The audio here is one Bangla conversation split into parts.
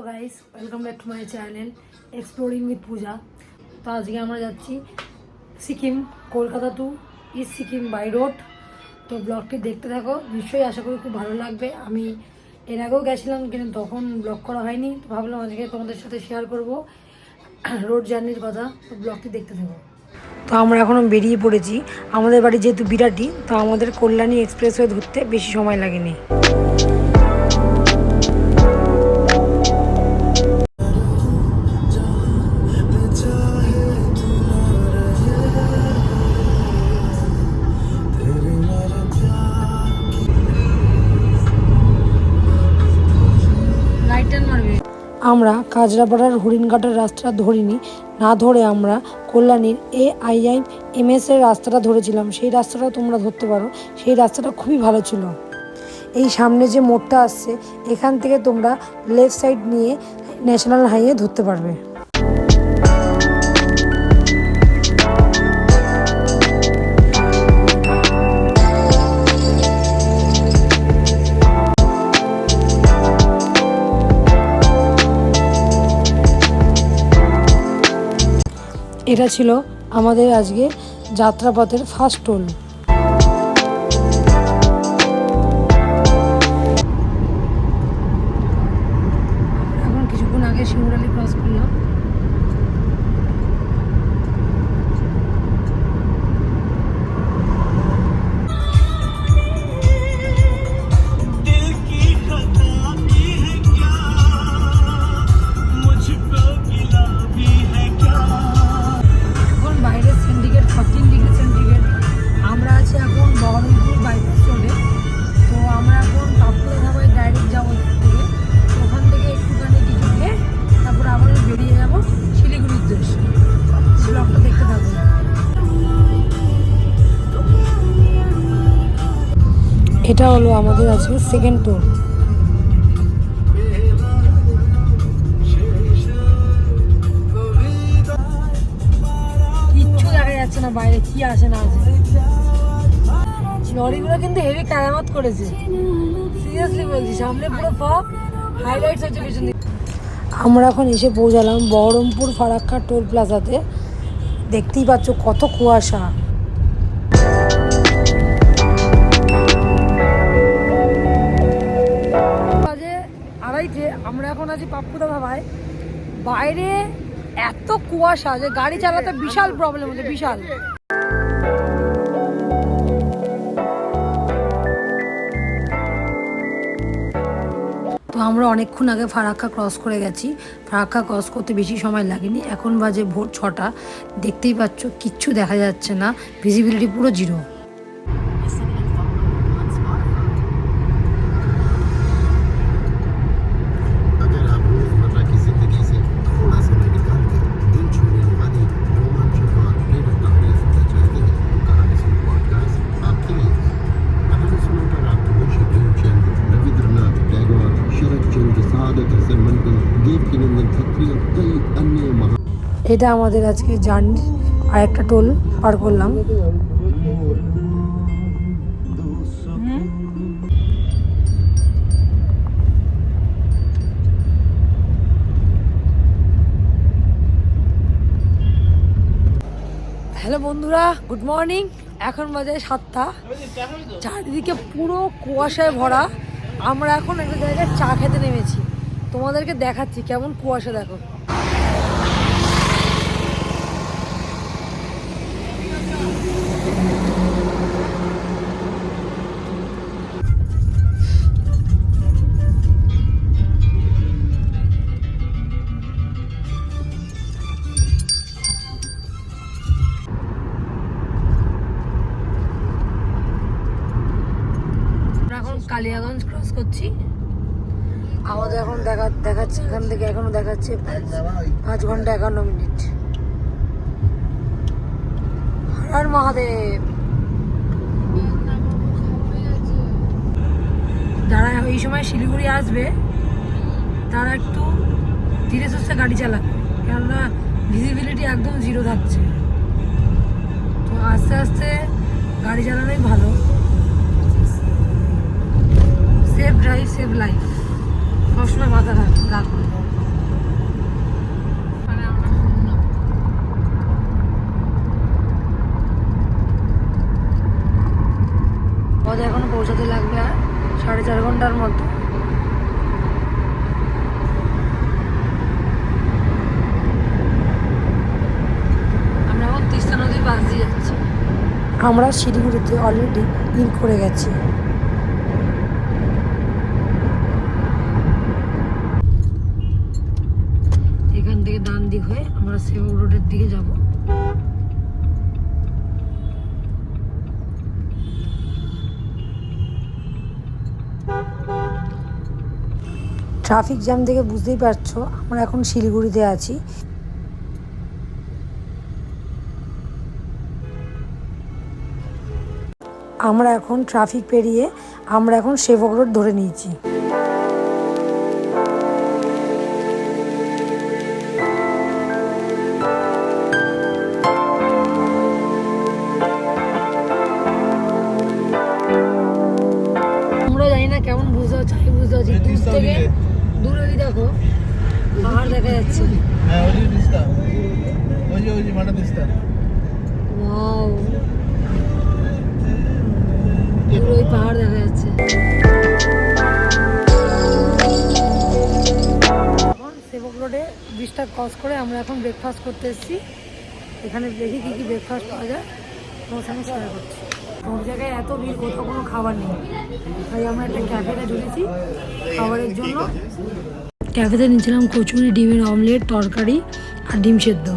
Guys welcome back to my channel exploring with Puja. তো আজকে আমরা যাচ্ছি Sikkim, Kolkata to east Sikkim by road. তো ব্লগটি দেখতে থাকো, নিশ্চয়ই আশা করি খুব ভালো লাগবে। আমি এর আগেও গেছিলাম কিন্তু তখন ব্লগ করা হয়নি, তো ভাবলাম আজকে তোমাদের সাথে শেয়ার করব রোড জার্নির কথা। তো ব্লগটি দেখতে থাকো। তো আমরা এখনও বেরিয়ে পড়েছি। আমাদের বাড়ি যেহেতু বিরাটি, তো আমাদের কল্যাণী এক্সপ্রেসওয়ে ধরতে বেশি সময় লাগেনি। আমরা কাজরাপাড়ার হরিণঘাটের রাস্তাটা ধরিনি, না ধরে আমরা কল্যাণীর AIIMS এর রাস্তাটা ধরেছিলাম। সেই রাস্তাটা তোমরা ধরতে পারো, সেই রাস্তাটা খুবই ভালো ছিল। এই সামনে যে মোড়টা আসছে, এখান থেকে তোমরা লেফট সাইড নিয়ে ন্যাশনাল হাইওয়ে ধরতে পারবে। এটা ছিল আমাদের আজকে যাত্রাপথের ফার্স্ট টোল। এখন কিছুক্ষণ আগে শিমুরালি ক্রস করলাম। এটা হলো আমাদের আজকে সেকেন্ড টোল। কিচ্ছু দেখা যাচ্ছে না বাইরে কি আসে না আছে। লরিগুলো কিন্তু হেভি কেরামত করেছে, সিরিয়াসলি বলছি। সামনে পুরো ফগ হাইলাইটস হচ্ছে পিছন দিকে। আমরা এখন এসে পৌঁছালাম বহরমপুর ফারাক্কা টোল প্লাজাতে। দেখতেই পাচ্ছ কত কুয়াশা। আমরা এখন আছি পাপ্পুদা ধাবায়। বাইরে এত কুয়াশা যে গাড়ি চালাতে বিশাল প্রবলেম হচ্ছে, বিশাল। তো আমরা অনেকক্ষণ আগে ফারাক্কা ক্রস করে গেছি। ফারাক্কা ক্রস করতে বেশি সময় লাগেনি। এখন বাজে ভোর 6টা। দেখতেই পাচ্ছ কিচ্ছু দেখা যাচ্ছে না, ভিজিবিলিটি পুরো জিরো। এটা আমাদের আজকে জার্নি আর একটা টোল পার করলাম। হ্যালো বন্ধুরা, গুড মর্নিং। এখন বাজে 7টা। চারিদিকে পুরো কুয়াশায় ভরা। আমরা এখন একটা জায়গায় চা খেতে নেমেছি, তোমাদেরকে দেখাচ্ছি কেমন কুয়াশা। দেখো কালিয়াগঞ্জ ক্রস করছি। আমাদের এখন দেখাচ্ছে এখান থেকে এখনো দেখাচ্ছে 5 ঘন্টা 51 মিনিট। হর মহাদেব। যারা এই সময় শিলিগুড়ি আসবে তারা একটু ধীরে সুস্থে গাড়ি চালাবে, কেননা ভিজিবিলিটি একদম জিরো থাকছে। তো আস্তে আস্তে গাড়ি চালানোই ভালো। সেফ ড্রাইভ সেভ লাইফ, সবসময় মাথা রাখবে। আমাদের এখনো পৌঁছাতে লাগবে আর 4.5 ঘন্টার মতো। আমরা এখন তিস্তা নদীর পাশ দিয়ে যাচ্ছি। আমরা শিলিগুড়িতে অলরেডি ইন করে গেছি। এখান থেকে ডান দিক হয়ে আমরা সেবক রোডের দিকে যাব। ট্রাফিক জ্যাম দেখে বুঝতেই পারছো আমরা এখন শিলিগুড়িতে আছি। আমরা এখন ট্রাফিক পেরিয়ে আমরা এখন সেবক রোড ধরে নিয়েছি। আমরা জানি না কেমন বুঝতে পারছি, আমি বুঝতে পারছি দূর থেকে, দূরে দেখো পাহাড় দেখা যাচ্ছে। ওয়াও, ওই পাহাড় দেখা যাচ্ছে। এখন সেবক রোডে ব্রিজটা ক্রস করে আমরা এখন ব্রেকফাস্ট করতে এসেছি। এখানে দেখি কী কী ব্রেকফাস্ট পাওয়া যায় তোমার সঙ্গে শেয়ার করছি। সব জায়গায় এত ভিড়, কোথাও কোনো খাবার নেই, তাই আমরা একটা ক্যাফেতে ঢুকেছি খাবারের জন্য। ক্যাফেতে নিয়েছিলাম কচুরি, ডিমের অমলেট, তরকারি আর ডিম সেদ্ধ।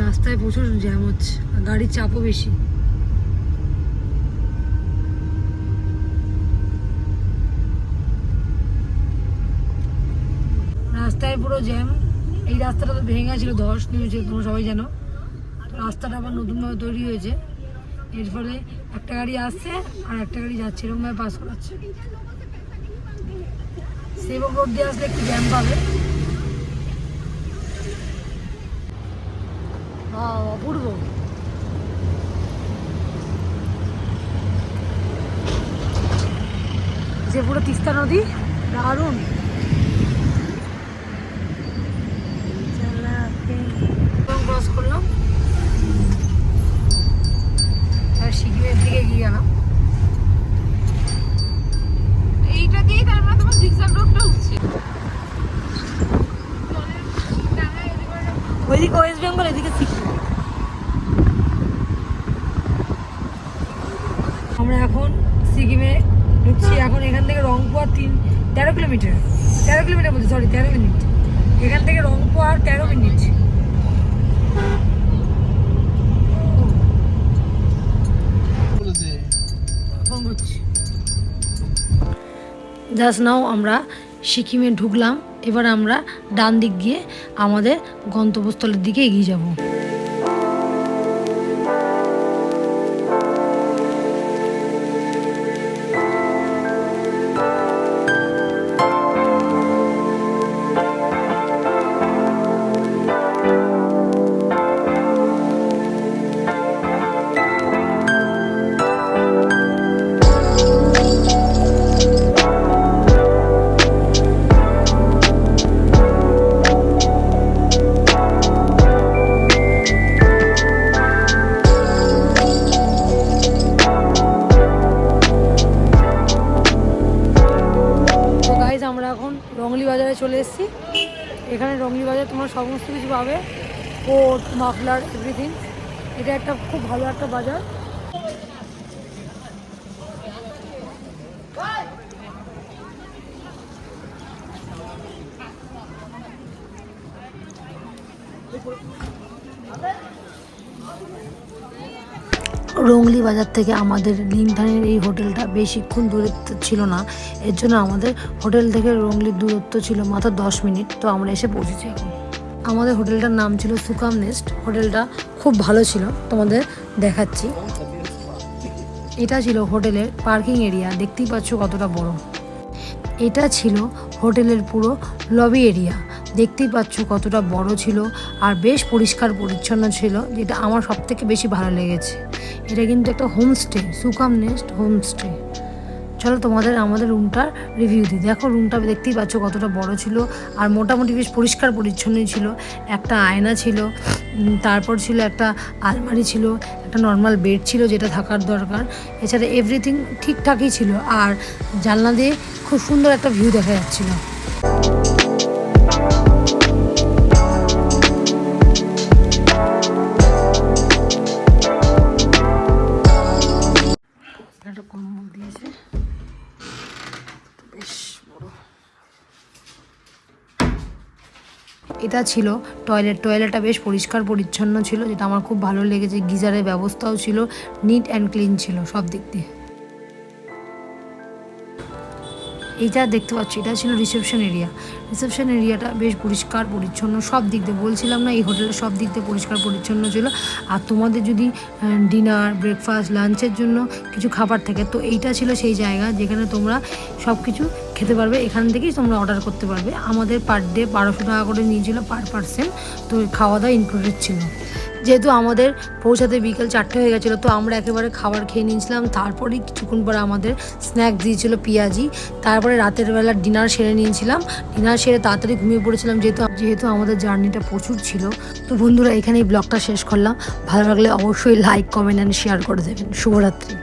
রাস্তায় প্রচুর জ্যাম হচ্ছে, গাড়ির চাপও বেশি। রাস্তায় পুরো জ্যাম। এই রাস্তাটা তো ভেঙে ছিল, ধস নেমেছে, তোমরা সবাই জানো। রাস্তাটা আবার নতুনভাবে তৈরি হয়েছে, এর ফলে একটা গাড়ি আসছে আর একটা গাড়ি যাচ্ছে, এরকমভাবে পাস করাচ্ছে। সেবক রোড দিয়ে আসলে একটু জ্যাম পাবে। অপূর্ব, যে পুরো তিস্তা নদী, দারুণ। ক্রস করলাম আর সিকিমের দিকে গিয়ে গেলাম। এইটা দিয়ে তারপরে তোমার জিগজ্যাগ রোডটা উঠছে। ওইদিকে ওয়েস্ট বেঙ্গল, এদিকে সিকিম। আমরা এখন সিকিমে ঢুকছি। এখন এখান থেকে রংপুর 13 কিলোমিটার, 13 কিলোমিটার বলছি, সরি 13 মিনিট। এখান থেকে রংপুর 13 মিনিট। জাস্ট নাও আমরা সিকিমে ঢুকলাম। এবার আমরা ডান দিক গিয়ে আমাদের গন্তব্যস্থলের দিকে এগিয়ে যাব। আমরা এখন রংলি বাজারে চলে এসেছি। এখানে রংলি বাজারে তোমার সমস্ত কিছু পাবে, কোট, মাফলার, এভরিথিং। এটা একটা খুব ভালো একটা বাজার। রংলি বাজার থেকে আমাদের লিংথানের এই হোটেলটা বেশিক্ষণ দূরে ছিল না, এর জন্য আমাদের হোটেল থেকে রংলির দূরত্ব ছিল মাত্র 10 মিনিট। তো আমরা এসে পৌঁছেছি এখন। আমাদের হোটেলটার নাম ছিল সুকাম নেস্ট। হোটেলটা খুব ভালো ছিল, তোমাদের দেখাচ্ছি। এটা ছিল হোটেলের পার্কিং এরিয়া, দেখতেই পাচ্ছ কতটা বড়। এটা ছিল হোটেলের পুরো লবি এরিয়া, দেখতেই পাচ্ছ কতটা বড় ছিল আর বেশ পরিষ্কার পরিচ্ছন্ন ছিল, যেটা আমার সবথেকে বেশি ভালো লেগেছে। এটা কিন্তু একটা হোমস্টে, সুকাম নেস্ট হোমস্টে। চলো তোমাদের আমাদের রুমটার রিভিউ দিই। দেখো রুমটা দেখতেই পাচ্ছ কতটা বড় ছিল আর মোটামুটি বেশ পরিষ্কার পরিচ্ছন্নই ছিল। একটা আয়না ছিল, তারপর ছিল একটা আলমারি ছিল, একটা নর্মাল বেড ছিল যেটা থাকার দরকার। এছাড়া এভরিথিং ঠিকঠাকই ছিল আর জানলা দিয়ে খুব সুন্দর একটা ভিউ দেখা যাচ্ছিলো। একটা কম্বল দিয়েছে বেশ বড়। এটা ছিল টয়লেটটা বেশ পরিষ্কার পরিচ্ছন্ন ছিল, যেটা আমার খুব ভালো লেগেছে। গিজারের ব্যবস্থাও ছিল, নিট অ্যান্ড ক্লিন ছিল সব দিক দিয়ে। এইটা দেখতে পাচ্ছি এটা ছিল রিসেপশন এরিয়াটা বেশ পরিষ্কার পরিচ্ছন্ন সব দিক দিয়ে। বলছিলাম না এই হোটেলের সব দিক দিয়ে পরিষ্কার পরিচ্ছন্ন ছিল। আর তোমাদের যদি ডিনার, ব্রেকফাস্ট, লাঞ্চের জন্য কিছু খাবার থাকে তো এইটা ছিল সেই জায়গা যেখানে তোমরা সব কিছু খেতে পারবে, এখান থেকেই তোমরা অর্ডার করতে পারবে। আমাদের পার ডে 1200 টাকা করে নিয়েছিল পার পার্সন, তো খাওয়া দাওয়া ইনক্লুডেড ছিল। যেহেতু আমাদের পৌঁছাতে বিকেল 4টে হয়ে গেছিলো তো আমরা একেবারে খাবার খেয়ে নিয়েছিলাম। তারপরেই কিছুক্ষণ পরে আমাদের স্ন্যাক্স দিয়েছিল পেঁয়াজি। তারপরে রাতের বেলা ডিনার সেরে নিয়েছিলাম। ডিনার সেরে তাড়াতাড়ি ঘুমিয়ে পড়েছিলাম যেহেতু আমাদের জার্নিটা প্রচুর ছিল। তো বন্ধুরা এখানেই ব্লগটা শেষ করলাম। ভালো লাগলে অবশ্যই লাইক, কমেন্ট অ্যান্ড শেয়ার করে দেবেন। শুভরাত্রি।